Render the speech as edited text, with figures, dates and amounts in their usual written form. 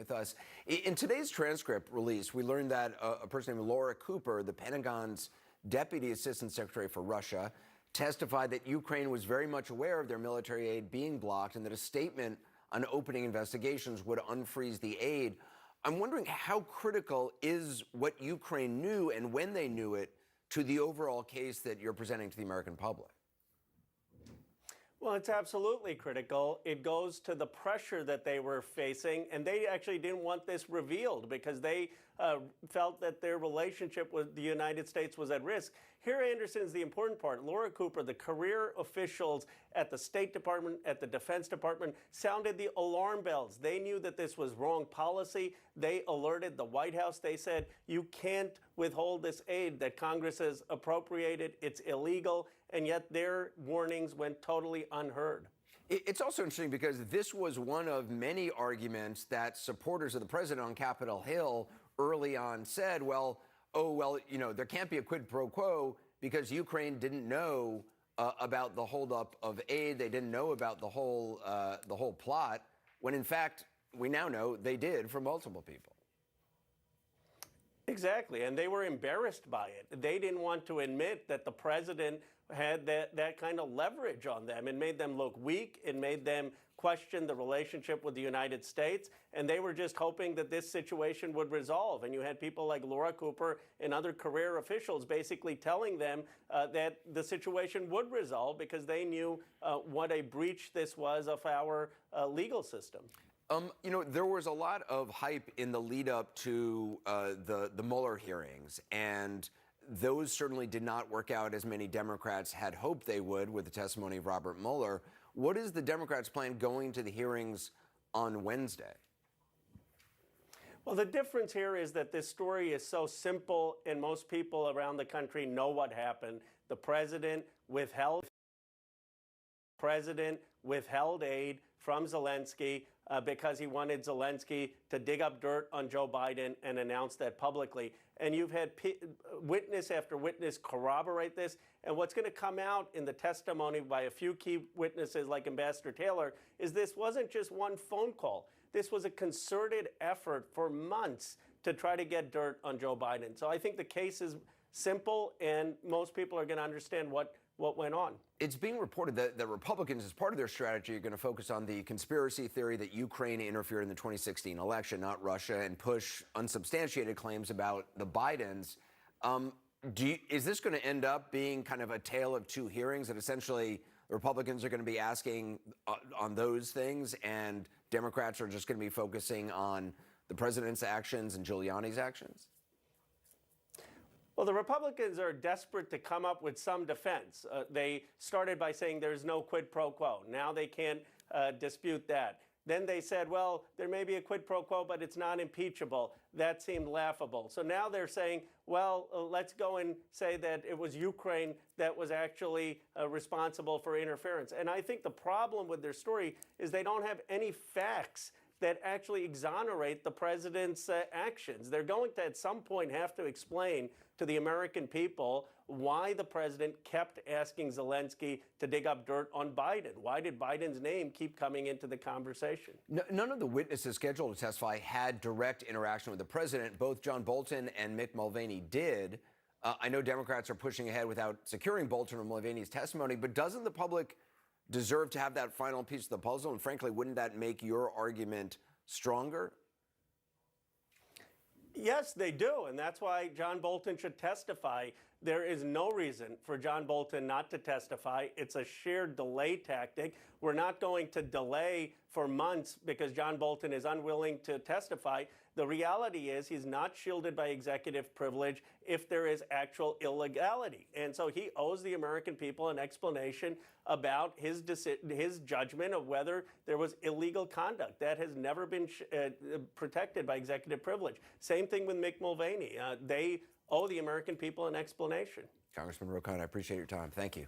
with us. In today's transcript release, we learned that a person named Laura Cooper, the Pentagon's Deputy Assistant Secretary for Russia, testified that Ukraine was very much aware of their military aid being blocked and that a statement on opening investigations would unfreeze the aid. I'm wondering, how critical is what Ukraine knew and when they knew it to the overall case that you're presenting to the American public? Well, it's absolutely critical. It goes to the pressure that they were facing, and they actually didn't want this revealed because they felt that their relationship with the United States was at risk. Here, Anderson, is the important part. Laura Cooper, the career officials at the State Department, at the Defense Department, sounded the alarm bells. They knew that this was wrong policy. They alerted the White House. They said, you can't withhold this aid that Congress has appropriated. It's illegal. And yet their warnings went totally unheard. It's also interesting because this was one of many arguments that supporters of the president on Capitol Hill early on said, well, there can't be a quid pro quo because Ukraine didn't know about the holdup of aid. They didn't know about the whole plot, when in fact, we now know they did from multiple people. Exactly, and they were embarrassed by it. They didn't want to admit that the president had that kind of leverage on them. It made them look weak. It made them question the relationship with the United States, and they were just hoping that this situation would resolve. And you had people like Laura Cooper and other career officials basically telling them that the situation would resolve because they knew what a breach this was of our legal system. There was a lot of hype in the lead up to the Mueller hearings, and those certainly did not work out as many Democrats had hoped they would with the testimony of Robert Mueller. What is the Democrats' plan going to the hearings on Wednesday? Well, the difference here is that this story is so simple, and most people around the country know what happened. The president withheld aid from Zelensky because he wanted Zelensky to dig up dirt on Joe Biden and announce that publicly. And you've had witness after witness corroborate this. And what's going to come out in the testimony by a few key witnesses like Ambassador Taylor is this wasn't just one phone call. This was a concerted effort for months to try to get dirt on Joe Biden. So I think the case is simple, and most people are going to understand what went on. It's being reported that Republicans, as part of their strategy, are going to focus on the conspiracy theory that Ukraine interfered in the 2016 election, not Russia, and push unsubstantiated claims about the Bidens. Is this going to end up being kind of a tale of two hearings, that essentially the Republicans are going to be asking on those things and Democrats are just going to be focusing on the president's actions and Giuliani's actions? Well, the Republicans are desperate to come up with some defense. They started by saying there's no quid pro quo. Now they can't dispute that. Then they said, well, there may be a quid pro quo, but it's not impeachable. That seemed laughable. So now they're saying, well, let's go and say that it was Ukraine that was actually responsible for interference. And I think the problem with their story is they don't have any facts that actually exonerate the president's actions. They're going to, at some point, have to explain to the American people why the president kept asking Zelensky to dig up dirt on Biden. Why did Biden's name keep coming into the conversation? None of the witnesses scheduled to testify had direct interaction with the president. Both John Bolton and Mick Mulvaney did. I know Democrats are pushing ahead without securing Bolton or Mulvaney's testimony, but doesn't the public deserve to have that final piece of the puzzle? And frankly, wouldn't that make your argument stronger? Yes, they do, and that's why John Bolton should testify. There is no reason for John Bolton not to testify. It's a sheer delay tactic. We're not going to delay for months because John Bolton is unwilling to testify. The reality is he's not shielded by executive privilege if there is actual illegality. And so he owes the American people an explanation about his judgment of whether there was illegal conduct. That has never been protected by executive privilege. Same thing with Mick Mulvaney. They owe the American people an explanation. Congressman Khanna, I appreciate your time. Thank you.